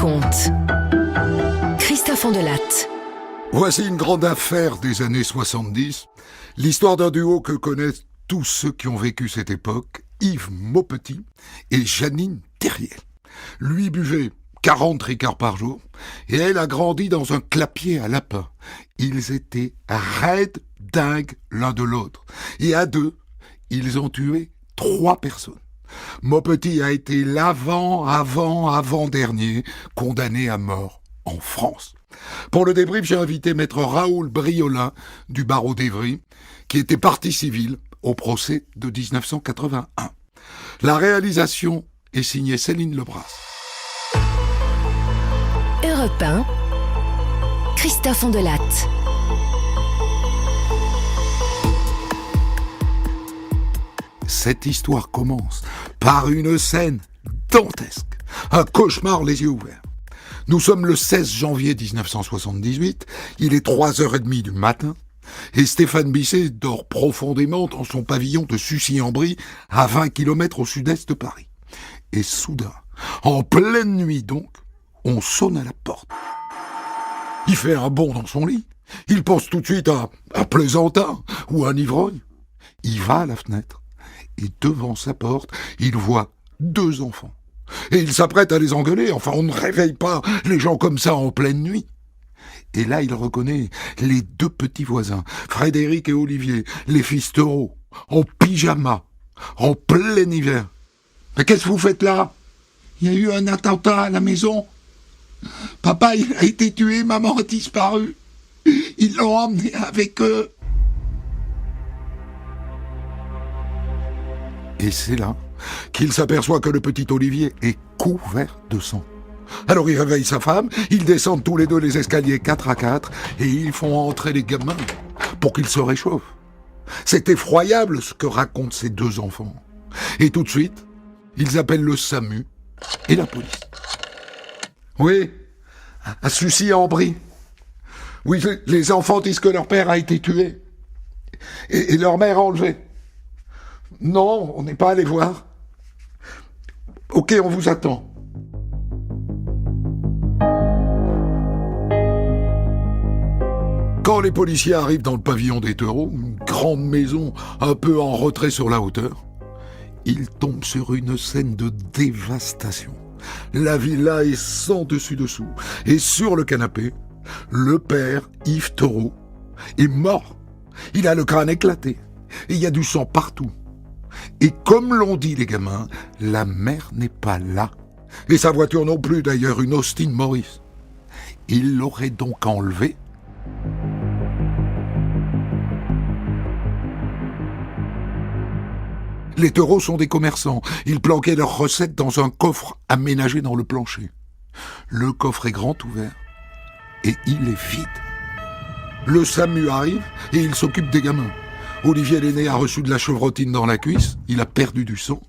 raconte. Christophe Ondelatte. Voici une grande affaire des années 70, l'histoire d'un duo que connaissent tous ceux qui ont vécu cette époque, Yves Maupetit et Janine Terriel. Lui buvait 40 ricards par jour et elle a grandi dans un clapier à lapin. Ils étaient raides dingues l'un de l'autre et à deux, ils ont tué 3 personnes. Maupetit a été l'avant-dernier condamné à mort en France. Pour le débrief, j'ai invité maître Raoul Briolin du barreau d'Évry, qui était partie civile au procès de 1981. La réalisation est signée Céline Lebras. Europe 1, Christophe Ondelatte. Cette histoire commence par une scène dantesque, un cauchemar les yeux ouverts. Nous sommes le 16 janvier 1978, il est 3h30 du matin, et Stéphane Bisset dort profondément dans son pavillon de Sucy-en-Brie, à 20 km au sud-est de Paris. Et soudain, en pleine nuit donc, on sonne à la porte. Il fait un bond dans son lit, il pense tout de suite à un plaisantin ou un ivrogne. Il va à la fenêtre, et devant sa porte, il voit 2 enfants. Et il s'apprête à les engueuler. Enfin, on ne réveille pas les gens comme ça en pleine nuit. Et là, il reconnaît les 2 petits voisins, Frédéric et Olivier, les fils taureaux, en pyjama, en plein hiver. « Mais qu'est-ce que vous faites là ? Il y a eu un attentat à la maison. Papa, il a été tué, maman a disparu. Ils l'ont emmené avec eux. » Et c'est là qu'il s'aperçoit que le petit Olivier est couvert de sang. Alors il réveille sa femme, ils descendent tous les 2 les escaliers 4 à 4 et ils font entrer les gamins pour qu'ils se réchauffent. C'est effroyable ce que racontent ces 2 enfants. Et tout de suite, ils appellent le SAMU et la police. Oui, à Sucy-en-Brie. Oui, les enfants disent que leur père a été tué et leur mère enlevée. Non, on n'est pas allé voir. Ok, on vous attend. Quand les policiers arrivent dans le pavillon des taureaux, une grande maison un peu en retrait sur la hauteur, ils tombent sur une scène de dévastation. La villa est sans dessus-dessous. Et sur le canapé, le père, Yves Taureau, est mort. Il a le crâne éclaté. Et il y a du sang partout. Et comme l'ont dit les gamins, la mère n'est pas là. Et sa voiture non plus, d'ailleurs, une Austin Morris. Il l'aurait donc enlevée. Les taureaux sont des commerçants. Ils planquaient leurs recettes dans un coffre aménagé dans le plancher. Le coffre est grand ouvert et il est vide. Le SAMU arrive et il s'occupe des gamins. Olivier l'aîné a reçu de la chevrotine dans la cuisse, il a perdu du sang.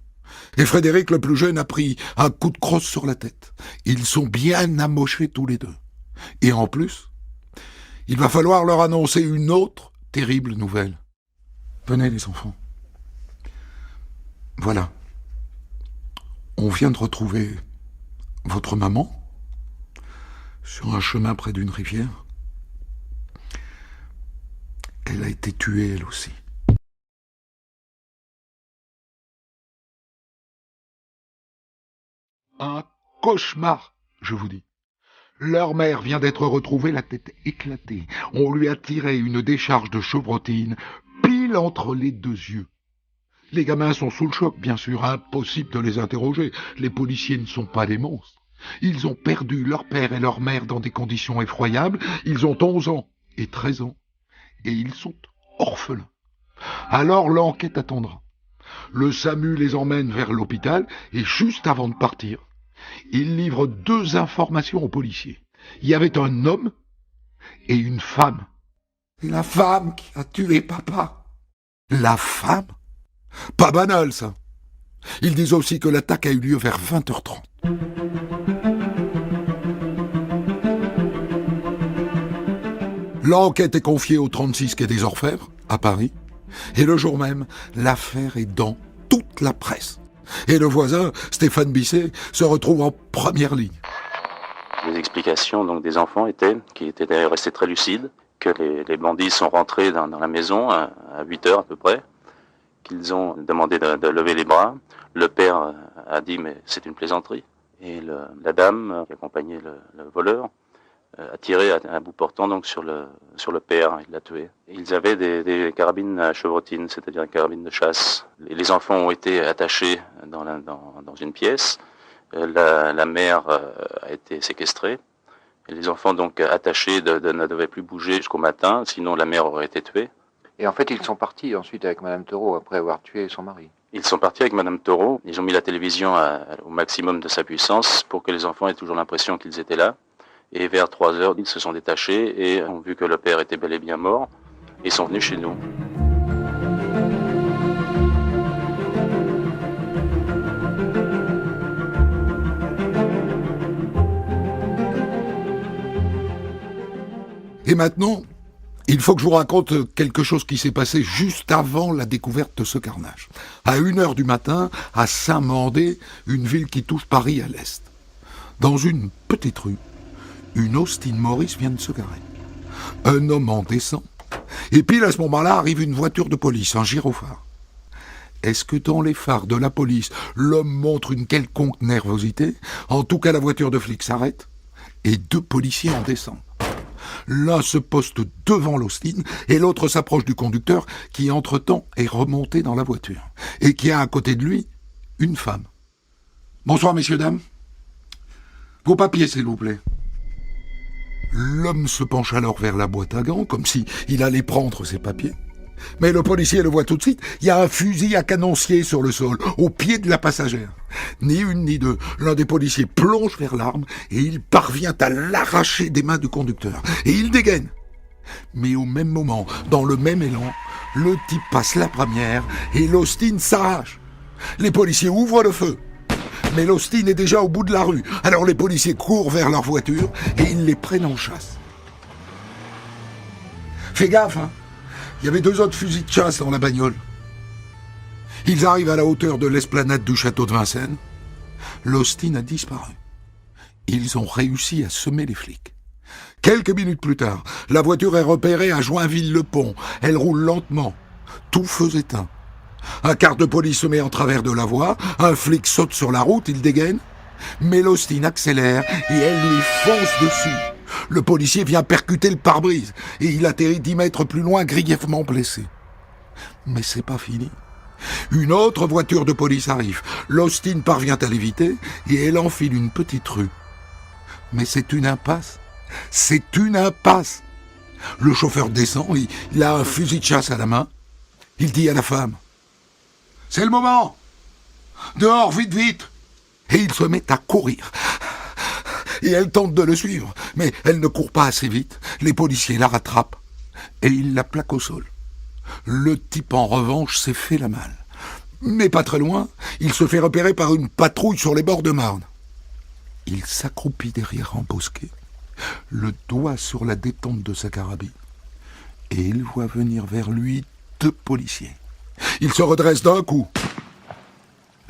Et Frédéric, le plus jeune, a pris un coup de crosse sur la tête. Ils sont bien amochés tous les 2. Et en plus, il va falloir leur annoncer une autre terrible nouvelle. Venez les enfants. Voilà. On vient de retrouver votre maman sur un chemin près d'une rivière. Elle a été tuée elle aussi. Un cauchemar, je vous dis. Leur mère vient d'être retrouvée, la tête éclatée. On lui a tiré une décharge de chevrotine, pile entre les 2 yeux. Les gamins sont sous le choc, bien sûr, impossible de les interroger. Les policiers ne sont pas des monstres. Ils ont perdu leur père et leur mère dans des conditions effroyables. Ils ont 11 ans et 13 ans. Et ils sont orphelins. Alors l'enquête attendra. Le SAMU les emmène vers l'hôpital et juste avant de partir, il livre 2 informations aux policiers. Il y avait un homme et une femme. La femme qui a tué papa. La femme ? Pas banal, ça. Ils disent aussi que l'attaque a eu lieu vers 20h30. L'enquête est confiée au 36 quai des Orfèvres, à Paris. Et le jour même, l'affaire est dans toute la presse. Et le voisin, Stéphane Bisset, se retrouve en première ligne. Les explications donc des enfants qui étaient d'ailleurs restés très lucides, que les bandits sont rentrés dans la maison à 8 heures à peu près, qu'ils ont demandé de lever les bras. Le père a dit mais c'est une plaisanterie. Et la dame qui accompagnait le voleur a tiré à bout portant donc sur le père, il l'a tué. Ils avaient des carabines à chevrotine, c'est-à-dire des carabines de chasse. Les enfants ont été attachés dans une pièce. La mère a été séquestrée. Et les enfants donc attachés ne devaient plus bouger jusqu'au matin, sinon la mère aurait été tuée. Et en fait, ils sont partis ensuite avec Madame Taureau après avoir tué son mari. Ils sont partis avec Madame Taureau. Ils ont mis la télévision au maximum de sa puissance pour que les enfants aient toujours l'impression qu'ils étaient là. Et vers 3 heures, ils se sont détachés et ont vu que le père était bel et bien mort et sont venus chez nous. Et maintenant, il faut que je vous raconte quelque chose qui s'est passé juste avant la découverte de ce carnage. À 1h du matin, à Saint-Mandé, une ville qui touche Paris à l'est. Dans une petite rue, une Austin Morris vient de se garer. Un homme en descend. Et pile à ce moment-là arrive une voiture de police, un gyrophare. Est-ce que dans les phares de la police, l'homme montre une quelconque nervosité ? En tout cas, la voiture de flic s'arrête et 2 policiers en descendent. L'un se poste devant l'Austin et l'autre s'approche du conducteur qui, entre-temps, est remonté dans la voiture et qui a à côté de lui une femme. « Bonsoir, messieurs, dames. Vos papiers, s'il vous plaît. » L'homme se penche alors vers la boîte à gants, comme s'il allait prendre ses papiers. Mais le policier le voit tout de suite, il y a un fusil à canoncier sur le sol, au pied de la passagère. Ni une ni deux, l'un des policiers plonge vers l'arme et il parvient à l'arracher des mains du conducteur. Et il dégaine. Mais au même moment, dans le même élan, le type passe la première et l'Austin s'arrache. Les policiers ouvrent le feu. Mais l'Austin est déjà au bout de la rue. Alors les policiers courent vers leur voiture et ils les prennent en chasse. Fais gaffe, hein. Il y avait 2 autres fusils de chasse dans la bagnole. Ils arrivent à la hauteur de l'esplanade du château de Vincennes. L'Austin a disparu. Ils ont réussi à semer les flics. Quelques minutes plus tard, la voiture est repérée à Joinville-le-Pont. Elle roule lentement. Tout feu éteint. Un quart de police se met en travers de la voie. Un flic saute sur la route, il dégaine. Mais l'Austin accélère et elle lui fonce dessus. Le policier vient percuter le pare-brise et il atterrit 10 mètres plus loin, grièvement blessé. Mais c'est pas fini. Une autre voiture de police arrive. L'Austin parvient à l'éviter et elle enfile une petite rue. Mais c'est une impasse. C'est une impasse. Le chauffeur descend, il a un fusil de chasse à la main. Il dit à la femme : « C'est le moment. Dehors, vite, vite !» Et il se met à courir. Et elle tente de le suivre, mais elle ne court pas assez vite. Les policiers la rattrapent et ils la plaquent au sol. Le type, en revanche, s'est fait la malle. Mais pas très loin, il se fait repérer par une patrouille sur les bords de Marne. Il s'accroupit derrière un bosquet, le doigt sur la détente de sa carabine, et il voit venir vers lui 2 policiers. Il se redresse d'un coup.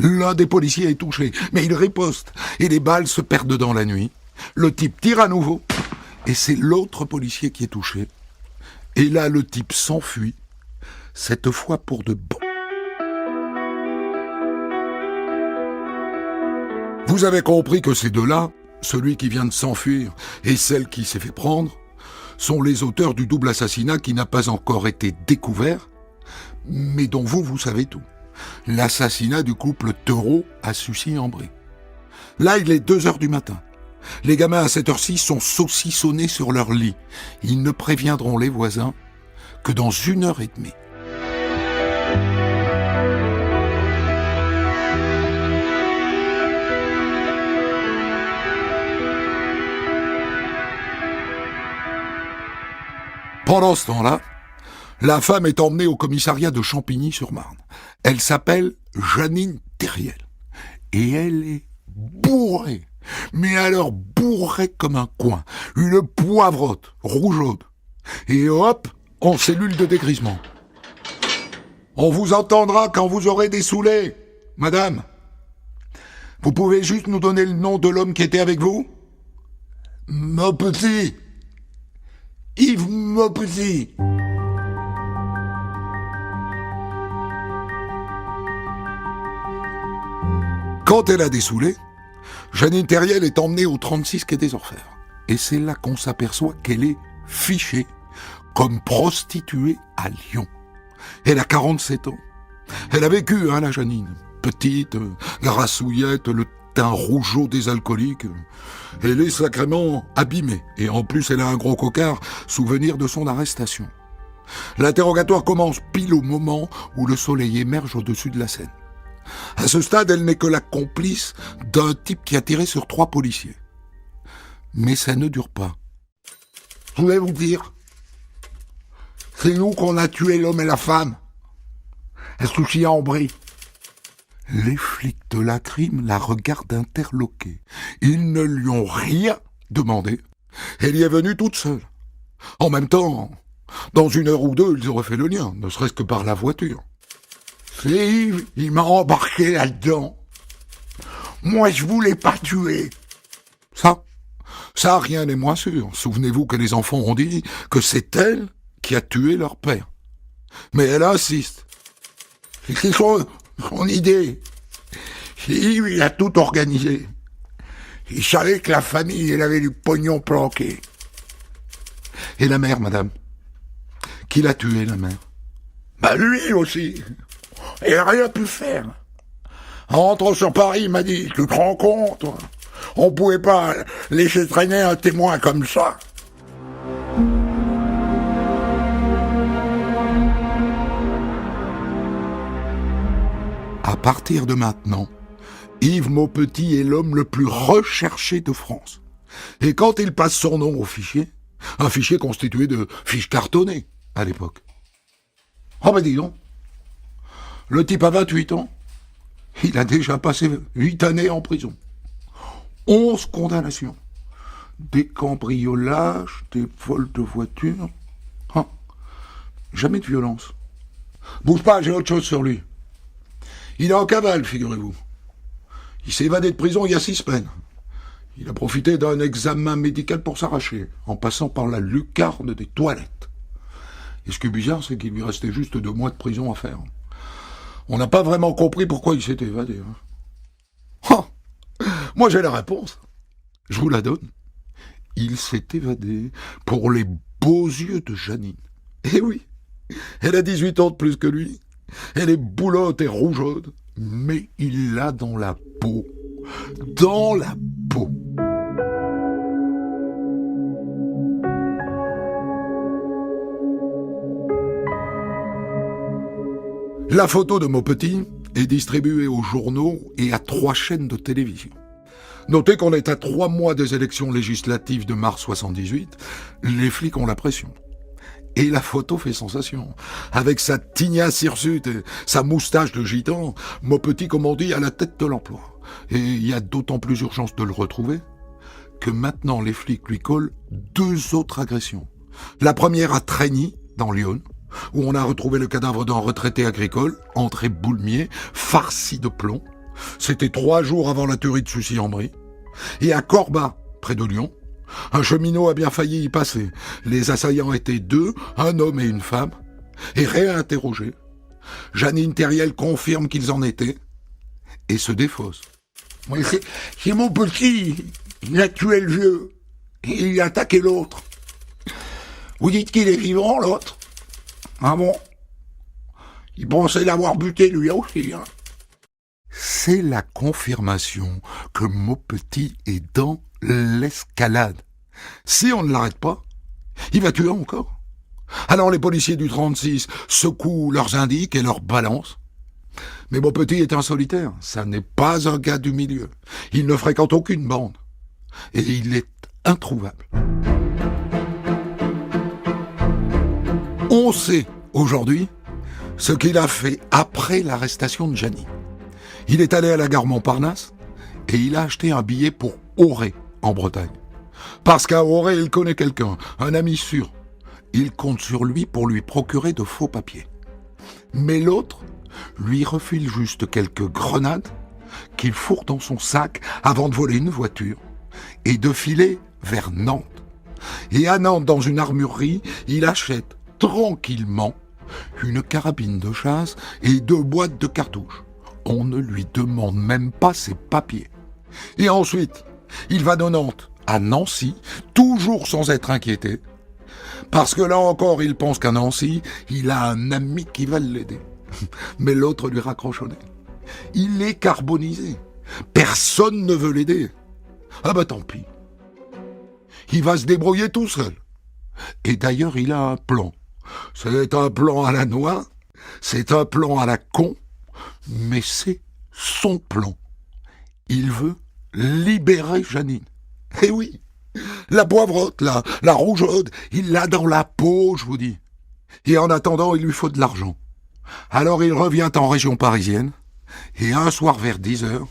L'un des policiers est touché, mais il riposte, et les balles se perdent dans la nuit. Le type tire à nouveau, et c'est l'autre policier qui est touché. Et là, le type s'enfuit, cette fois pour de bon. Vous avez compris que ces 2-là, celui qui vient de s'enfuir et celle qui s'est fait prendre, sont les auteurs du double assassinat qui n'a pas encore été découvert, mais dont vous savez tout. L'assassinat du couple Taureau à Sucy-en-Brie. Là, il est 2h du matin. Les gamins à cette heure-ci sont saucissonnés sur leur lit. Ils ne préviendront les voisins que dans 1h30. Pendant ce temps-là, la femme est emmenée au commissariat de Champigny-sur-Marne. Elle s'appelle Janine Thériel. Et elle est bourrée. Mais alors bourrée comme un coin. Une poivrotte, rougeaude. Et hop, en cellule de dégrisement. On vous entendra quand vous aurez des saoulés, madame. Vous pouvez juste nous donner le nom de l'homme qui était avec vous ? Maupetit. Yves Maupetit. Quand elle a dessoulé, Janine Terriel est emmenée au 36 quai des Orfèvres. Et c'est là qu'on s'aperçoit qu'elle est fichée comme prostituée à Lyon. Elle a 47 ans. Elle a vécu, la Janine. Petite, grassouillette, le teint rougeau des alcooliques. Elle est sacrément abîmée. Et en plus, elle a un gros cocard, souvenir de son arrestation. L'interrogatoire commence pile au moment où le soleil émerge au-dessus de la Seine. À ce stade, elle n'est que la complice d'un type qui a tiré sur 3 policiers. Mais ça ne dure pas. Je voulais vous dire, c'est nous qu'on a tué l'homme et la femme. Un souci en brie. Les flics de la crime la regardent interloquée. Ils ne lui ont rien demandé. Elle y est venue toute seule. En même temps, dans 1 heure ou 2, ils auraient fait le lien, ne serait-ce que par la voiture. C'est Yves, il m'a embarqué là-dedans. Moi, je voulais pas tuer. Ça, rien n'est moins sûr. Souvenez-vous que les enfants ont dit que c'est elle qui a tué leur père. Mais elle insiste. C'est son idée. Yves, il a tout organisé. Il savait que la famille, elle avait du pognon planqué. Et la mère, madame? Qui l'a tué, la mère? Bah, lui aussi. Il n'a rien pu faire. En rentrant sur Paris, il m'a dit, tu te rends compte? On pouvait pas laisser traîner un témoin comme ça. À partir de maintenant, Yves Maupetit est l'homme le plus recherché de France. Et quand il passe son nom au fichier, un fichier constitué de fiches cartonnées à l'époque. Oh ben dis donc, le type a 28 ans, il a déjà passé 8 années en prison. 11 condamnations. Des cambriolages, des vols de voitures. Jamais de violence. Bouge pas, j'ai autre chose sur lui. Il est en cavale, figurez-vous. Il s'est évadé de prison il y a 6 semaines. Il a profité d'un examen médical pour s'arracher, en passant par la lucarne des toilettes. Et ce qui est bizarre, c'est qu'il lui restait juste 2 mois de prison à faire. On n'a pas vraiment compris pourquoi il s'était évadé. Moi, j'ai la réponse. Je vous la donne. Il s'est évadé pour les beaux yeux de Janine. Eh oui, elle a 18 ans de plus que lui. Elle est boulotte et rougeaude. Mais il l'a dans la peau. Dans la peau. La photo de Maupetit est distribuée aux journaux et à 3 chaînes de télévision. Notez qu'on est à 3 mois des élections législatives de mars 78. Les flics ont la pression. Et la photo fait sensation. Avec sa tignasse hirsute et sa moustache de gitan, Maupetit, comme on dit, à la tête de l'emploi. Et il y a d'autant plus urgence de le retrouver que maintenant les flics lui collent 2 autres agressions. La première à Trény, dans l'Yonne, où on a retrouvé le cadavre d'un retraité agricole, André Boulmier, farci de plomb. C'était 3 jours avant la tuerie de Sucy-en-Brie. Et à Corba, près de Lyon, un cheminot a bien failli y passer. Les assaillants étaient 2, un homme et une femme, et réinterrogés. Janine Terriel confirme qu'ils en étaient, et se défausse. Oui, c'est Maupetit, il a tué le vieux, et il a attaqué l'autre. Vous dites qu'il est vivant, l'autre? Ah bon? Il pensait l'avoir buté lui aussi, hein. C'est la confirmation que Maupetit est dans l'escalade. Si on ne l'arrête pas, il va tuer encore. Alors les policiers du 36 secouent leurs indices et leurs balances. Mais Maupetit est un solitaire, ça n'est pas un gars du milieu. Il ne fréquente aucune bande. Et il est introuvable. On sait aujourd'hui ce qu'il a fait après l'arrestation de Janine. Il est allé à la gare Montparnasse et il a acheté un billet pour Auray, en Bretagne. Parce qu'à Auray, il connaît quelqu'un, un ami sûr. Il compte sur lui pour lui procurer de faux papiers. Mais l'autre lui refile juste quelques grenades qu'il fourre dans son sac avant de voler une voiture et de filer vers Nantes. Et à Nantes, dans une armurerie, il achète tranquillement une carabine de chasse et 2 boîtes de cartouches. On ne lui demande même pas ses papiers. Et ensuite, il va de Nantes à Nancy, toujours sans être inquiété, parce que là encore, il pense qu'à Nancy, il a un ami qui va l'aider. Mais l'autre lui raccroche au nez. Il est carbonisé. Personne ne veut l'aider. Ah bah tant pis. Il va se débrouiller tout seul. Et d'ailleurs, il a un plan. C'est un plan à la noix, c'est un plan à la con, mais c'est son plan. Il veut libérer Janine. Eh oui, la poivrotte, la rougeaude, il l'a dans la peau, je vous dis. Et en attendant, il lui faut de l'argent. Alors il revient en région parisienne, et un soir vers 10h,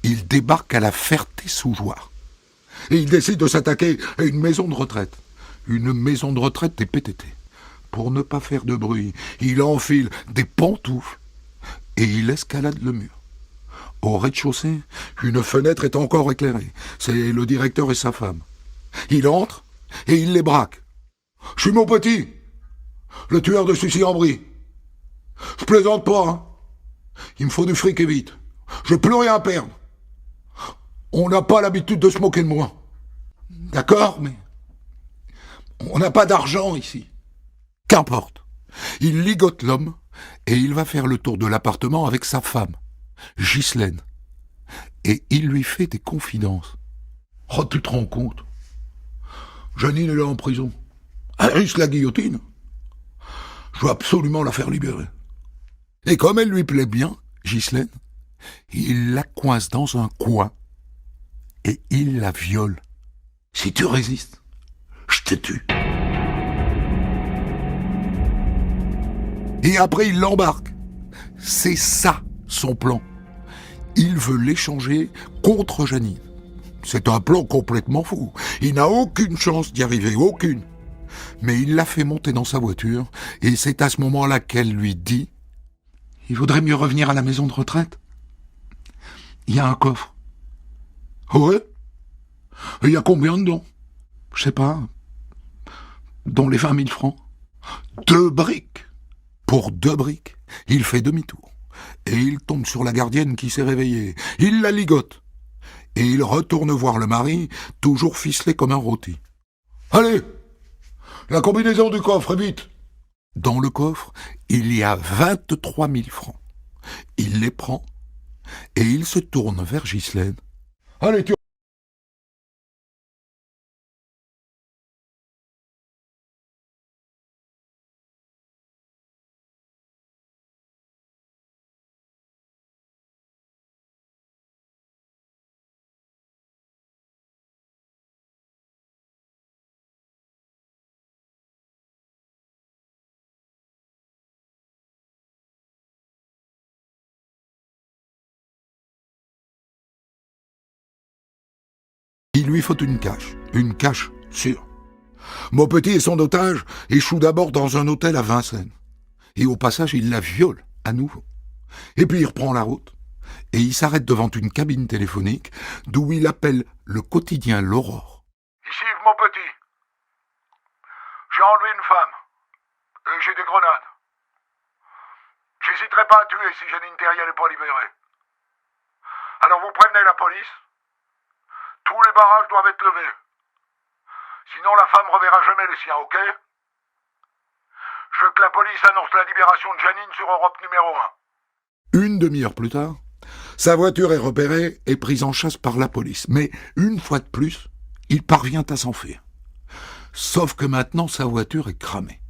il débarque à la Ferté-sous-Jouarre. Et il décide de s'attaquer à une maison de retraite. Une maison de retraite des PTT. Pour ne pas faire de bruit, il enfile des pantoufles et il escalade le mur. Au rez-de-chaussée, une fenêtre est encore éclairée. C'est le directeur et sa femme. Il entre et il les braque. « Je suis mon petit, le tueur de Sucy-en-Brie. Je plaisante pas, hein. Il me faut du fric et vite. Je n'ai plus rien à perdre. On n'a pas l'habitude de se moquer de moi. D'accord, mais on n'a pas d'argent ici. » Qu'importe. Il ligote l'homme et il va faire le tour de l'appartement avec sa femme, Ghislaine. Et il lui fait des confidences. « Oh, tu te rends compte? Janine est là en prison. Elle risque la guillotine. Je dois absolument la faire libérer. » Et comme elle lui plaît bien, Ghislaine, il la coince dans un coin et il la viole. « Si tu résistes, je te tue. » Et après, il l'embarque. C'est ça, son plan. Il veut l'échanger contre Janine. C'est un plan complètement fou. Il n'a aucune chance d'y arriver, aucune. Mais il l'a fait monter dans sa voiture, et c'est à ce moment-là qu'elle lui dit « Il vaudrait mieux revenir à la maison de retraite. Il y a un coffre. »« Ouais ? Et il y a combien dedans ? Je sais pas. Dans les 20 000 francs. 2 briques. » Pour 2 briques, il fait demi-tour. Et il tombe sur la gardienne qui s'est réveillée. Il la ligote. Et il retourne voir le mari, toujours ficelé comme un rôti. « Allez, la combinaison du coffre, vite !» Dans le coffre, il y a 23 000 francs. Il les prend et il se tourne vers Ghislaine. « Allez, tu... » Il lui faut une cache sûre. Maupetit et son otage échouent d'abord dans un hôtel à Vincennes. Et au passage, il la viole à nouveau. Et puis il reprend la route et il s'arrête devant une cabine téléphonique d'où il appelle le quotidien L'Aurore. « Ici Yves Maupetit. J'ai enlevé une femme et j'ai des grenades. J'hésiterai pas à tuer si Janine Terriel n'est pas libérée. Alors vous prévenez la police. Tous les barrages doivent être levés. Sinon la femme reverra jamais les siens, ok ? Je veux que la police annonce la libération de Janine sur Europe numéro 1. » Une demi-heure plus tard, sa voiture est repérée et prise en chasse par la police. Mais une fois de plus, il parvient à s'enfuir. Sauf que maintenant, sa voiture est cramée.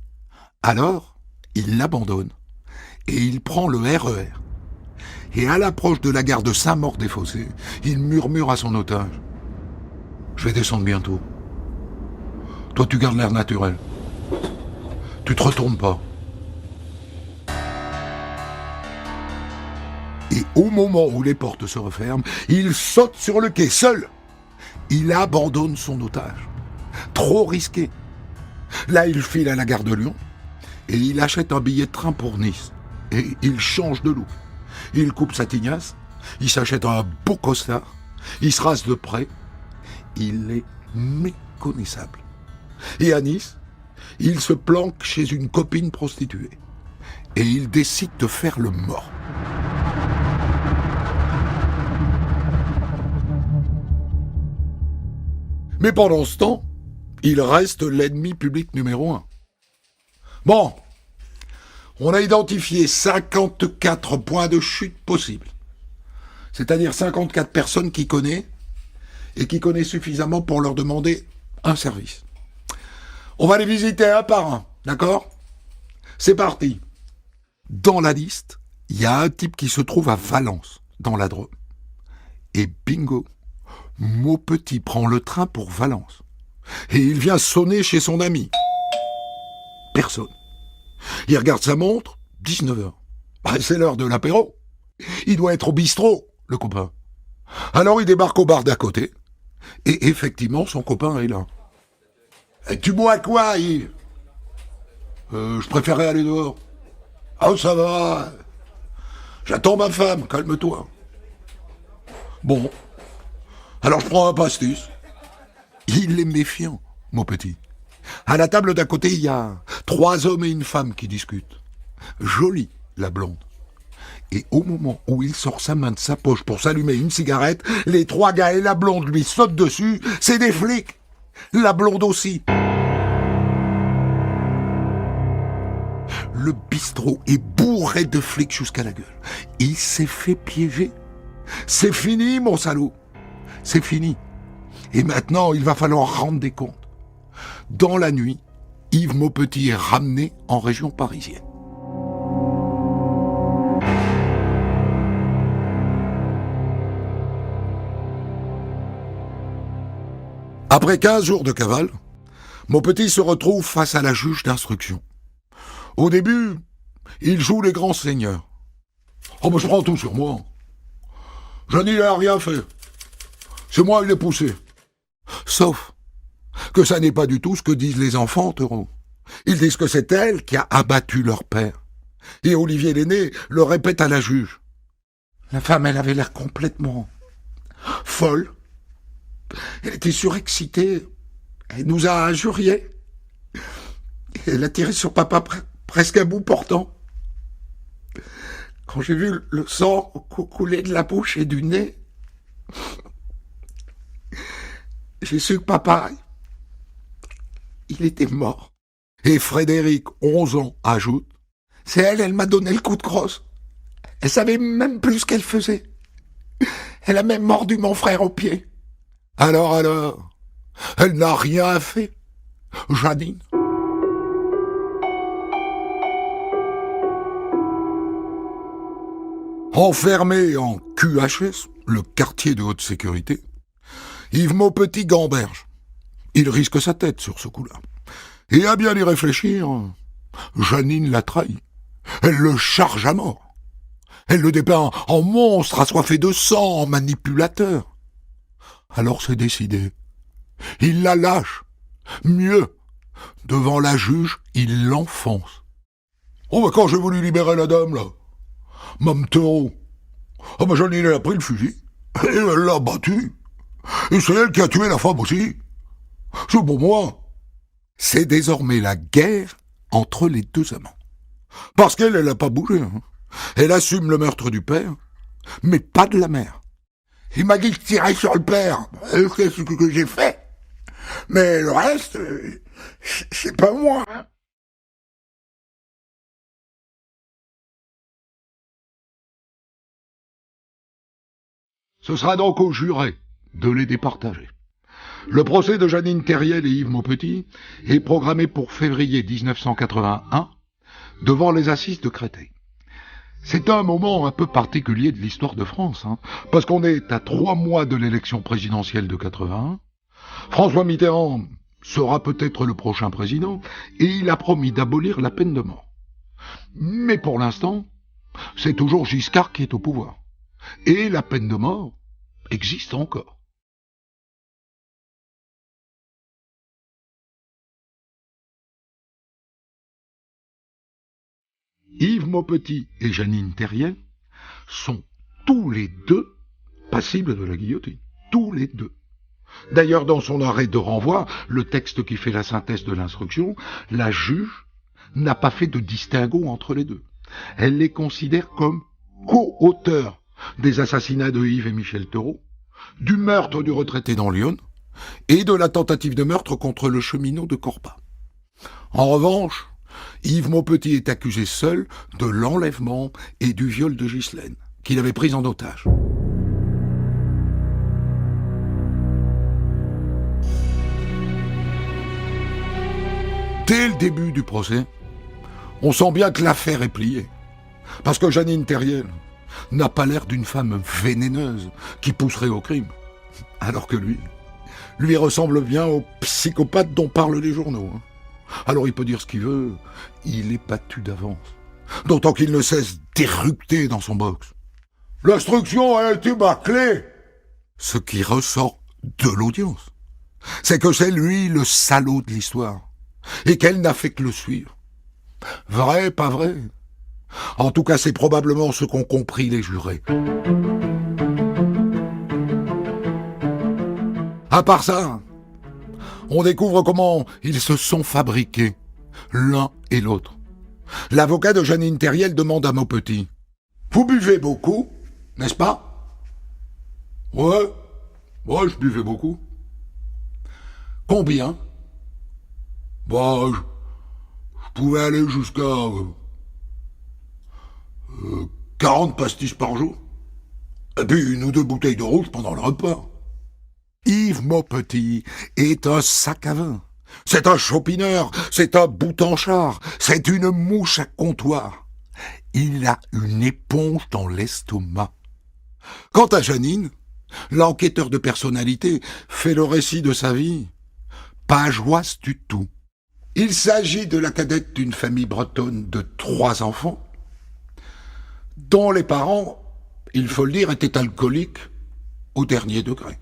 Alors, il l'abandonne et il prend le RER. Et à l'approche de la gare de Saint-Maur-des-Fossés, il murmure à son otage. « Je vais descendre bientôt. Toi, tu gardes l'air naturel. Tu te retournes pas. » Et au moment où les portes se referment, il saute sur le quai, seul. Il abandonne son otage. Trop risqué. Là, il file à la gare de Lyon et il achète un billet de train pour Nice. Et il change de look. Il coupe sa tignasse, il s'achète un beau costard, il se rase de près. Il est méconnaissable. Et à Nice, il se planque chez une copine prostituée. Et il décide de faire le mort. Mais pendant ce temps, il reste l'ennemi public numéro 1. Bon, on a identifié 54 points de chute possibles. C'est-à-dire 54 personnes qu'il connaît et qui connaît suffisamment pour leur demander un service. On va les visiter un par un, d'accord ? C'est parti. Dans la liste, il y a un type qui se trouve à Valence, dans la Drôme. Et bingo, Maupetit prend le train pour Valence. Et il vient sonner chez son ami. Personne. Il regarde sa montre, 19h. C'est l'heure de l'apéro. Il doit être au bistrot, le copain. Alors il débarque au bar d'à côté. Et effectivement, son copain est là. « Tu bois quoi, Yves ?»« Je préférais aller dehors. »« Ah, ça va. J'attends ma femme, calme-toi. » Bon. Alors je prends un pastis. Il est méfiant, Maupetit. À la table d'à côté, il y a 3 hommes et une femme qui discutent. Jolie, la blonde. Et au moment où il sort sa main de sa poche pour s'allumer une cigarette, les 3 gars et la blonde lui sautent dessus. C'est des flics. La blonde aussi. Le bistrot est bourré de flics jusqu'à la gueule. Il s'est fait piéger. C'est fini, mon salaud. C'est fini. Et maintenant, il va falloir rendre des comptes. Dans la nuit, Yves Maupetit est ramené en région parisienne. Après 15 jours de cavale, Maupetit se retrouve face à la juge d'instruction. Au début, il joue les grands seigneurs. « Oh, mais je prends tout sur moi. Je n'y ai rien fait. C'est moi qui l'ai poussé. » Sauf que ça n'est pas du tout ce que disent les enfants, Teureau. Ils disent que c'est elle qui a abattu leur père. Et Olivier l'aîné le répète à la juge. La femme, elle avait l'air complètement folle. Elle était surexcitée. Elle nous a injuriés. Elle a tiré sur papa presque à bout portant. Quand j'ai vu le sang couler de la bouche et du nez, j'ai su que papa, il était mort. Et Frédéric, 11 ans, ajoute, c'est elle m'a donné le coup de crosse. Elle savait même plus ce qu'elle faisait. Elle a même mordu mon frère au pied. Alors, elle n'a rien fait, Janine. Enfermé en QHS, le quartier de haute sécurité, Yves Maupetit gamberge. Il risque sa tête sur ce coup-là. Et à bien y réfléchir, Janine l'a trahi. Elle le charge à mort. Elle le dépeint en monstre assoiffé de sang, en manipulateur. Alors c'est décidé. Il la lâche. Mieux, devant la juge, il l'enfonce. Oh, mais quand j'ai voulu libérer la dame, là, Mme Teureau, oh, mais Janine, elle a pris le fusil, et elle l'a battu. Et c'est elle qui a tué la femme aussi. C'est pour moi. C'est désormais la guerre entre les deux amants. Parce qu'elle n'a pas bougé. Hein. Elle assume le meurtre du père, mais pas de la mère. Il m'a dit que tirer sur le père. C'est ce que j'ai fait. Mais le reste, c'est pas moi. Hein. Ce sera donc aux jurés de les départager. Le procès de Janine Terriel et Yves Maupetit est programmé pour février 1981 devant les assises de Créteil. C'est un moment un peu particulier de l'histoire de France, hein, parce qu'on est à 3 mois de l'élection présidentielle de 81. François Mitterrand sera peut-être le prochain président et il a promis d'abolir la peine de mort. Mais pour l'instant, c'est toujours Giscard qui est au pouvoir. Et la peine de mort existe encore. Yves Maupetit et Janine Terriel sont tous les deux passibles de la guillotine. Tous les deux. D'ailleurs, dans son arrêt de renvoi, le texte qui fait la synthèse de l'instruction, la juge n'a pas fait de distinguo entre les deux. Elle les considère comme co-auteurs des assassinats de Yves et Michel Theroux, du meurtre du retraité dans l'Yonne et de la tentative de meurtre contre le cheminot de Corba. En revanche, Yves Maupetit est accusé seul de l'enlèvement et du viol de Ghislaine, qu'il avait prise en otage. Dès le début du procès, on sent bien que l'affaire est pliée. Parce que Jeannine Therriel n'a pas l'air d'une femme vénéneuse qui pousserait au crime. Alors que lui ressemble bien au psychopathe dont parlent les journaux. Alors il peut dire ce qu'il veut, il est battu d'avance. D'autant qu'il ne cesse d'éructer dans son box. L'instruction a été bâclée. Ce qui ressort de l'audience, c'est que c'est lui le salaud de l'histoire. Et qu'elle n'a fait que le suivre. Vrai, pas vrai? En tout cas, c'est probablement ce qu'ont compris les jurés. À part ça, on découvre comment ils se sont fabriqués, l'un et l'autre. L'avocat de Jeannine Therriel demande à Maupetit: « Vous buvez beaucoup, n'est-ce pas ?»« Ouais, je buvais beaucoup. »« Combien ?»« je pouvais aller jusqu'à 40 pastilles par jour. Et puis 1 ou 2 bouteilles de rouge pendant le repas. » Yves Maupetit est un sac à vin. C'est un chopineur, c'est un boutanchard, c'est une mouche à comptoir. Il a une éponge dans l'estomac. Quant à Jeannine, l'enquêteur de personnalité fait le récit de sa vie. Pas joyeuse du tout. Il s'agit de la cadette d'une famille bretonne de 3 enfants, dont les parents, il faut le dire, étaient alcooliques au dernier degré.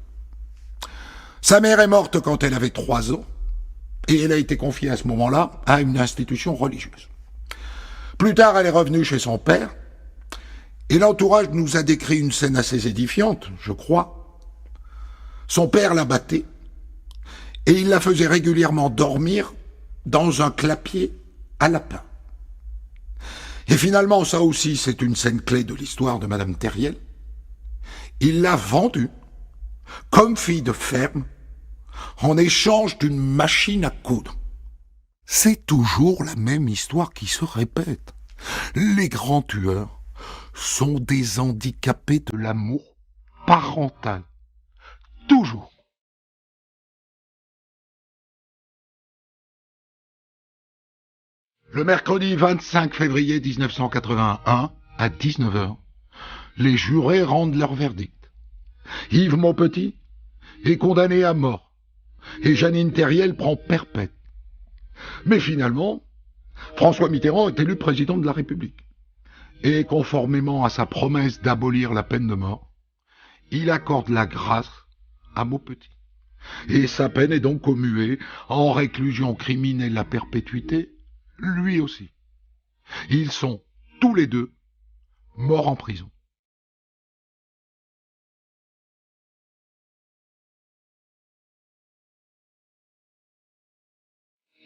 Sa mère est morte quand elle avait 3 ans, et elle a été confiée à ce moment-là à une institution religieuse. Plus tard, elle est revenue chez son père, et l'entourage nous a décrit une scène assez édifiante, je crois. Son père la battait, et il la faisait régulièrement dormir dans un clapier à lapin. Et finalement, ça aussi, c'est une scène clé de l'histoire de Madame Therriel. Il l'a vendue comme fille de ferme en échange d'une machine à coudre. C'est toujours la même histoire qui se répète. Les grands tueurs sont des handicapés de l'amour parental. Toujours. Le mercredi 25 février 1981, à 19h, les jurés rendent leur verdict. Yves Maupetit est condamné à mort et Jeannine Therriel prend perpète. Mais finalement, François Mitterrand est élu président de la République. Et conformément à sa promesse d'abolir la peine de mort, il accorde la grâce à Maupetit. Et sa peine est donc commuée en réclusion criminelle à perpétuité, lui aussi. Ils sont tous les deux morts en prison.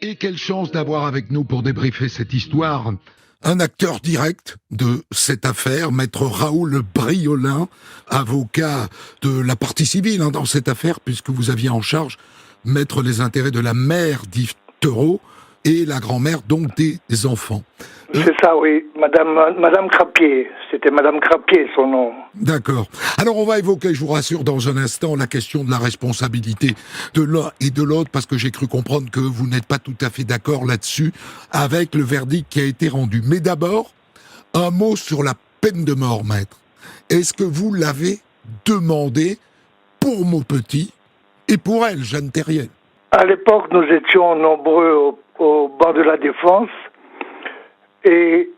Et quelle chance d'avoir avec nous pour débriefer cette histoire un acteur direct de cette affaire, maître Raoul Briolin, avocat de la partie civile dans cette affaire, puisque vous aviez en charge maître les intérêts de la mère d'Yves Theroux et la grand-mère donc des enfants. C'est ça, oui. Madame Crappier. C'était Madame Crappier, son nom. D'accord. Alors on va évoquer, je vous rassure, dans un instant, la question de la responsabilité de l'un et de l'autre, parce que j'ai cru comprendre que vous n'êtes pas tout à fait d'accord là-dessus avec le verdict qui a été rendu. Mais d'abord, un mot sur la peine de mort, maître. Est-ce que vous l'avez demandé pour Maupetit et pour elle, Jeanne Therriel? À l'époque, nous étions nombreux au banc de la Défense et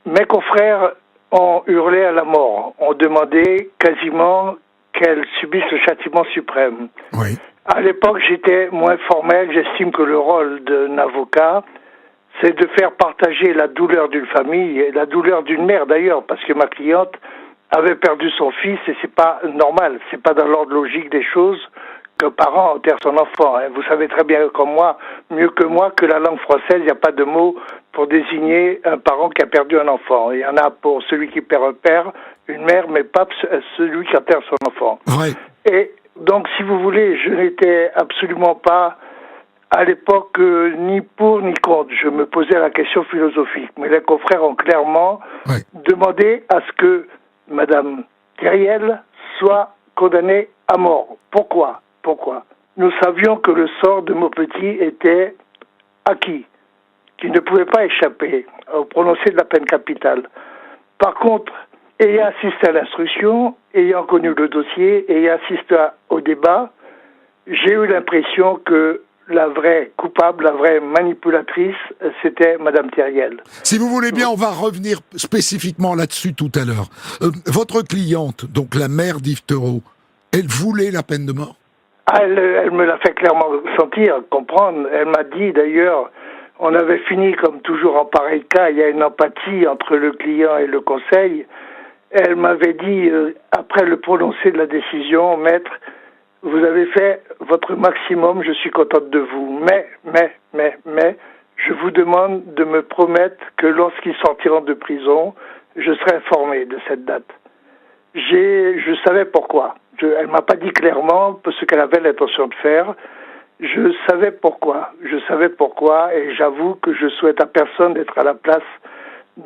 mes confrères ont hurlé à la mort. On demandait quasiment qu'elle subisse le châtiment suprême. Oui. À l'époque, j'étais moins formel. J'estime que le rôle d'un avocat, c'est de faire partager la douleur d'une famille et la douleur d'une mère d'ailleurs, parce que ma cliente avait perdu son fils et c'est pas normal, c'est pas dans l'ordre logique des choses qu'un parent enterre son enfant. Hein. Vous savez très bien comme moi, mieux que moi, que la langue française, il n'y a pas de mot pour désigner un parent qui a perdu un enfant. Il y en a pour celui qui perd un père, une mère, mais pas celui qui enterre son enfant. Ouais. Et donc, si vous voulez, je n'étais absolument pas, à l'époque, ni pour ni contre. Je me posais la question philosophique. Mais les confrères ont clairement demandé à ce que Madame Thériel soit condamnée à mort. Pourquoi ? Nous savions que le sort de Maupetit était acquis, qu'il ne pouvait pas échapper au prononcé de la peine capitale. Par contre, ayant assisté à l'instruction, ayant connu le dossier, ayant assisté au débat, j'ai eu l'impression que la vraie coupable, la vraie manipulatrice, c'était Madame Thériel. Si vous voulez bien, on va revenir spécifiquement là-dessus tout à l'heure. Votre cliente, donc la mère d'Yves Therault, elle voulait la peine de mort ? Elle me l'a fait clairement sentir, comprendre. Elle m'a dit d'ailleurs, on avait fini comme toujours en pareil cas, il y a une empathie entre le client et le conseil. Elle m'avait dit, après le prononcé de la décision, maître, vous avez fait votre maximum, je suis contente de vous. Mais, je vous demande de me promettre que lorsqu'ils sortiront de prison, je serai informé de cette date. Je savais pourquoi. Elle m'a pas dit clairement ce qu'elle avait l'intention de faire. Je savais pourquoi, et j'avoue que je souhaite à personne d'être à la place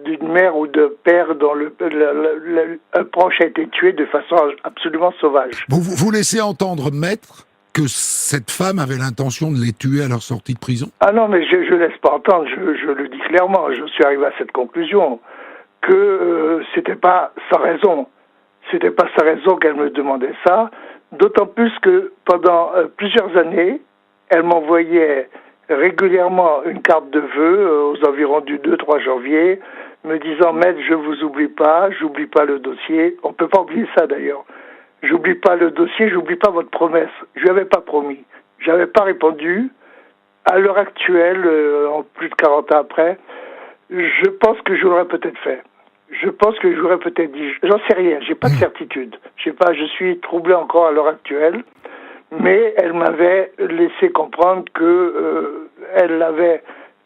d'une mère ou d'un père dont un proche a été tué de façon absolument sauvage. Vous laissez entendre, maître, que cette femme avait l'intention de les tuer à leur sortie de prison ? Ah non, mais je laisse pas entendre, je le dis clairement, je suis arrivé à cette conclusion, que c'était pas sans raison. C'était pas sa raison qu'elle me demandait ça, d'autant plus que pendant plusieurs années, elle m'envoyait régulièrement une carte de vœux aux environs du 2-3 janvier, me disant « Maître, je vous oublie pas, j'oublie pas le dossier. » On peut pas oublier ça d'ailleurs. J'oublie pas le dossier, j'oublie pas votre promesse. Je lui avais pas promis. J'avais pas répondu. À l'heure actuelle, en plus de 40 ans après, je pense que je l'aurais peut-être fait. Je pense que j'aurais peut-être dit, j'en sais rien, j'ai pas de certitude. Je suis troublé encore à l'heure actuelle, mais elle m'avait laissé comprendre que elle avait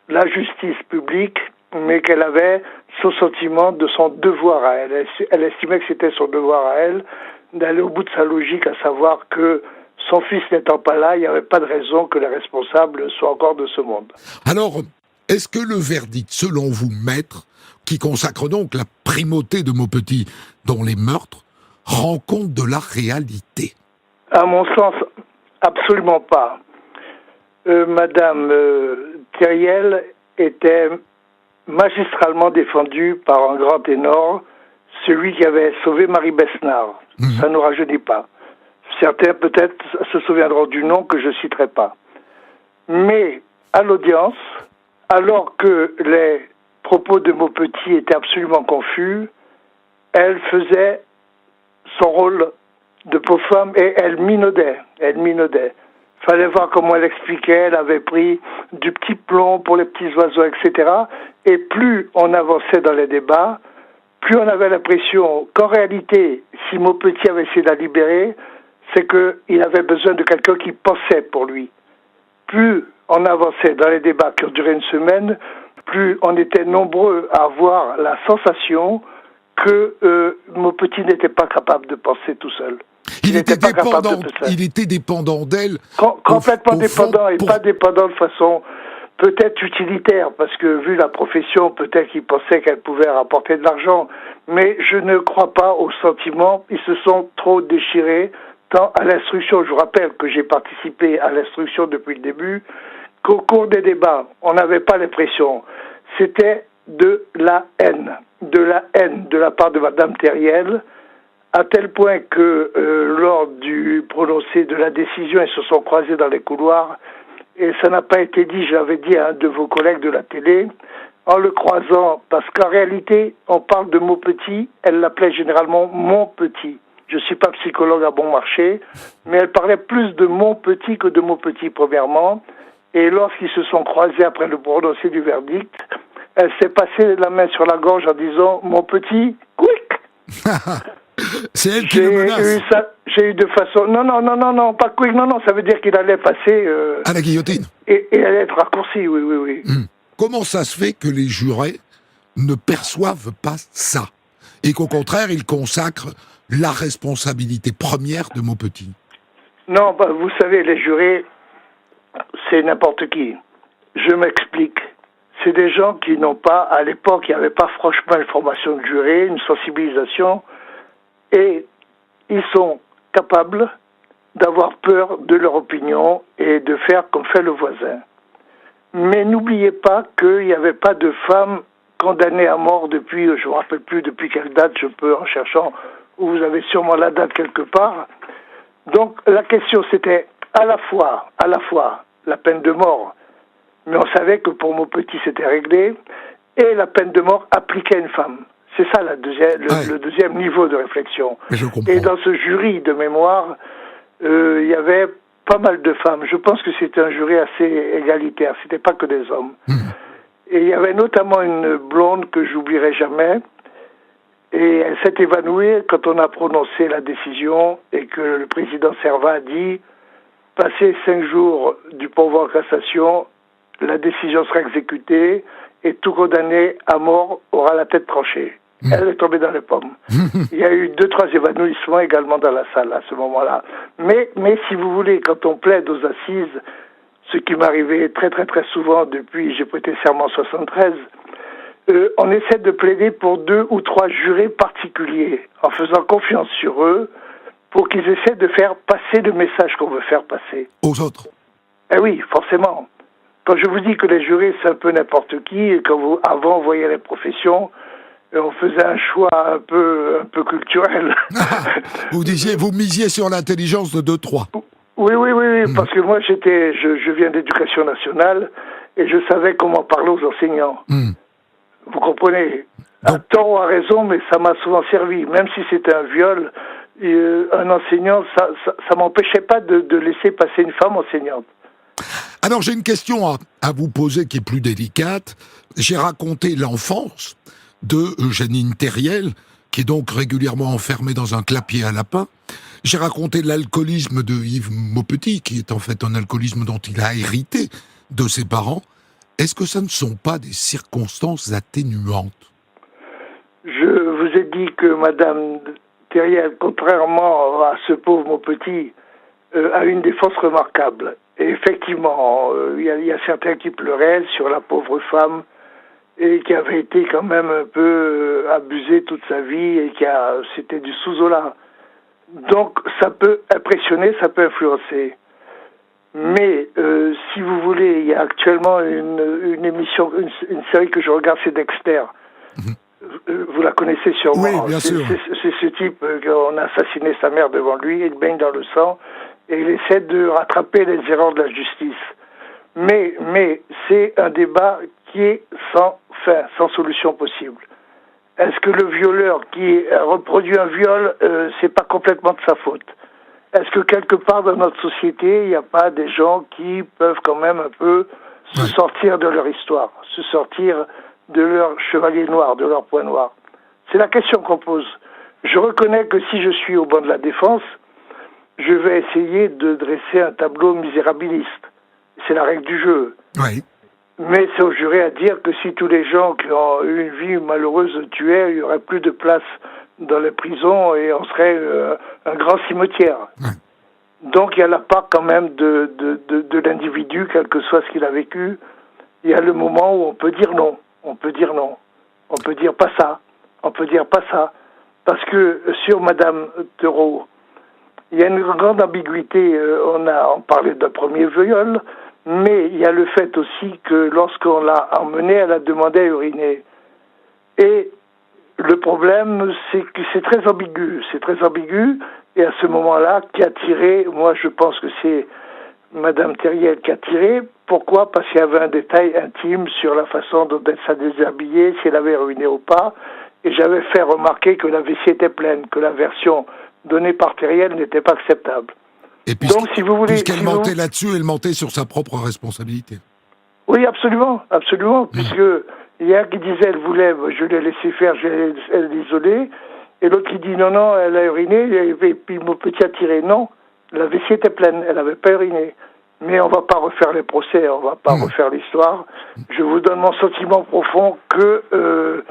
la justice publique, mais qu'elle avait ce sentiment de son devoir à elle. Elle estimait que c'était son devoir à elle d'aller au bout de sa logique, à savoir que son fils n'étant pas là, il n'y avait pas de raison que les responsables soient encore de ce monde. Alors, est-ce que le verdict, selon vous, maître, qui consacre donc la primauté de Maupetit dans les meurtres, rend compte de la réalité ? À mon sens, absolument pas. Madame Thériel était magistralement défendue par un grand ténor, celui qui avait sauvé Marie Besnard. Ça ne rajeunit pas. Certains peut-être se souviendront du nom que je citerai pas. Mais à l'audience, alors que les propos de Maupetit étaient absolument confus, elle faisait son rôle de pauvre femme et elle minaudait. Fallait voir comment elle expliquait, elle avait pris du petit plomb pour les petits oiseaux, etc. Et plus on avançait dans les débats, plus on avait l'impression qu'en réalité, si Maupetit avait essayé de la libérer, c'est qu'il avait besoin de quelqu'un qui pensait pour lui. Plus on avançait dans les débats qui ont duré une semaine, plus on était nombreux à avoir la sensation que Maupetit n'était pas capable de penser tout seul. Il était dépendant d'elle. Complètement dépendant, et pas dépendant de façon peut-être utilitaire, parce que vu la profession, peut-être qu'il pensait qu'elle pouvait rapporter de l'argent. Mais je ne crois pas au sentiment. Ils se sont trop déchirés, tant à l'instruction. Je vous rappelle que j'ai participé à l'instruction depuis le début, qu'au cours des débats, on n'avait pas l'impression. C'était de la haine de la part de Madame Thériel, à tel point que lors du prononcé de la décision, ils se sont croisés dans les couloirs, et ça n'a pas été dit, je l'avais dit à un de vos collègues de la télé, en le croisant, parce qu'en réalité, on parle de Maupetit, elle l'appelait généralement mon petit. Je ne suis pas psychologue à bon marché, mais elle parlait plus de mon petit que de Maupetit, premièrement, et lorsqu'ils se sont croisés après le prononcé du verdict, elle s'est passée la main sur la gorge en disant « Mon petit, quick !» C'est elle qui le menace. j'ai eu de façon... Non, pas quick, non, ça veut dire qu'il allait passer... À la guillotine. Et il allait être raccourci, oui. Comment ça se fait que les jurés ne perçoivent pas ça et qu'au contraire, ils consacrent la responsabilité première de Maupetit? Non, vous savez, les jurés, c'est n'importe qui. Je m'explique. C'est des gens qui n'ont pas, à l'époque, il n'y avait pas franchement une formation de juré, une sensibilisation, et ils sont capables d'avoir peur de leur opinion et de faire comme fait le voisin. Mais n'oubliez pas qu'il n'y avait pas de femmes condamnées à mort depuis, je ne me rappelle plus depuis quelle date, je peux, en cherchant, vous avez sûrement la date quelque part. Donc la question c'était à la fois la peine de mort, mais on savait que pour Maupetit c'était réglé, et la peine de mort appliquée à une femme. C'est ça le deuxième niveau de réflexion. Je comprends. Et dans ce jury de mémoire, il y avait pas mal de femmes. Je pense que c'était un jury assez égalitaire, c'était pas que des hommes. Et il y avait notamment une blonde que j'oublierai jamais, et elle s'est évanouie quand on a prononcé la décision et que le président Servat a dit « Passé 5 jours du pourvoi en cassation, la décision sera exécutée et tout condamné à mort aura la tête tranchée. » Elle est tombée dans les pommes. Il y a eu 2-3 évanouissements également dans la salle à ce moment-là. Mais si vous voulez, quand on plaide aux assises, ce qui m'arrivait très souvent depuis j'ai prêté serment en 73, on essaie de plaider pour 2 ou 3 jurés particuliers, en faisant confiance sur eux, pour qu'ils essaient de faire passer le message qu'on veut faire passer. Aux autres. Eh oui, forcément. Quand je vous dis que les jurés, c'est un peu n'importe qui, et quand avant, vous voyez les professions, on faisait un choix un peu culturel. Vous misiez sur l'intelligence de 2-3. Oui, parce que moi, je viens d'éducation nationale, et je savais comment parler aux enseignants. Vous comprenez? À tort ou à raison, mais ça m'a souvent servi. Même si c'était un viol, un enseignant, ça m'empêchait pas de laisser passer une femme enseignante. Alors j'ai une question à vous poser qui est plus délicate. J'ai raconté l'enfance de Janine Thériel, qui est donc régulièrement enfermée dans un clapier à lapin. J'ai raconté l'alcoolisme de Yves Maupetit, qui est en fait un alcoolisme dont il a hérité de ses parents. Est-ce que ça ne sont pas des circonstances atténuantes? Je vous ai dit que Madame Thériel, contrairement à ce pauvre Maupetit, a une défense remarquable. Et effectivement, il y a certains qui pleuraient sur la pauvre femme et qui avait été quand même un peu abusée toute sa vie et c'était du sous-Zola. Donc ça peut impressionner, ça peut influencer. Mais si vous voulez, il y a actuellement une émission, une série que je regarde, c'est Dexter. Vous la connaissez sûrement. Oui, bien sûr. C'est ce type qu'on a assassiné sa mère devant lui, il baigne dans le sang et il essaie de rattraper les erreurs de la justice. Mais c'est un débat qui est sans fin, sans solution possible. Est-ce que le violeur qui reproduit un viol, c'est pas complètement de sa faute? Est-ce que quelque part dans notre société, il n'y a pas des gens qui peuvent quand même un peu se sortir de leur histoire, se sortir de leur chevalier noir, de leur point noir? C'est la question qu'on pose. Je reconnais que si je suis au banc de la défense, je vais essayer de dresser un tableau misérabiliste. C'est la règle du jeu. Oui. Mais c'est au juré à dire que si tous les gens qui ont eu une vie malheureuse tuaient, il n'y aurait plus de place dans les prisons et on serait un grand cimetière. Donc il y a la part quand même de l'individu, quel que soit ce qu'il a vécu. Il y a le moment où on peut dire non. On peut dire non. On peut dire pas ça. On peut dire pas ça. Parce que sur Madame Theroux, il y a une grande ambiguïté. On parlait d'un premier viol, mais il y a le fait aussi que lorsqu'on l'a emmenée, elle a demandé à uriner. Et le problème, c'est que c'est très ambigu. C'est très ambigu. Et à ce moment-là, qui a tiré, moi je pense que c'est Madame Thériel qui a tiré. Pourquoi? Parce qu'il y avait un détail intime sur la façon dont elle s'est déshabillée, si elle avait uriné ou pas. Et j'avais fait remarquer que la vessie était pleine, que la version donnée par Thériel n'était pas acceptable. Et donc, si vous voulez, puisqu'elle mentait là-dessus, elle mentait sur sa propre responsabilité. Oui, absolument, puisque il y a qui disait elle voulait, je l'ai laissé faire, je l'ai isolée, Et l'autre qui dit non, elle a uriné, et puis Maupetit a tiré. Non, la vessie était pleine, elle n'avait pas uriné. Mais on ne va pas refaire les procès, on ne va pas refaire l'histoire. Je vous donne mon sentiment profond que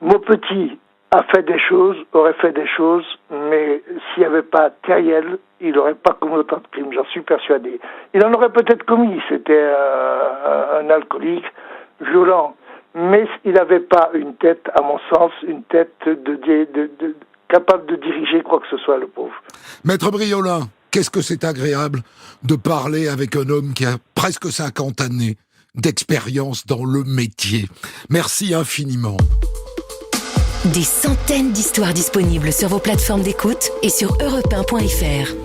Maupetit aurait fait des choses, mais s'il n'y avait pas Thériel, il n'aurait pas commis autant de crimes, j'en suis persuadé. Il en aurait peut-être commis, c'était un alcoolique violent, mais il n'avait pas une tête, à mon sens, une tête capable de diriger quoi que ce soit, le pauvre. Maître Briolin, qu'est-ce que c'est agréable de parler avec un homme qui a presque 50 années d'expérience dans le métier. Merci infiniment. Des centaines d'histoires disponibles sur vos plateformes d'écoute et sur europe1.fr.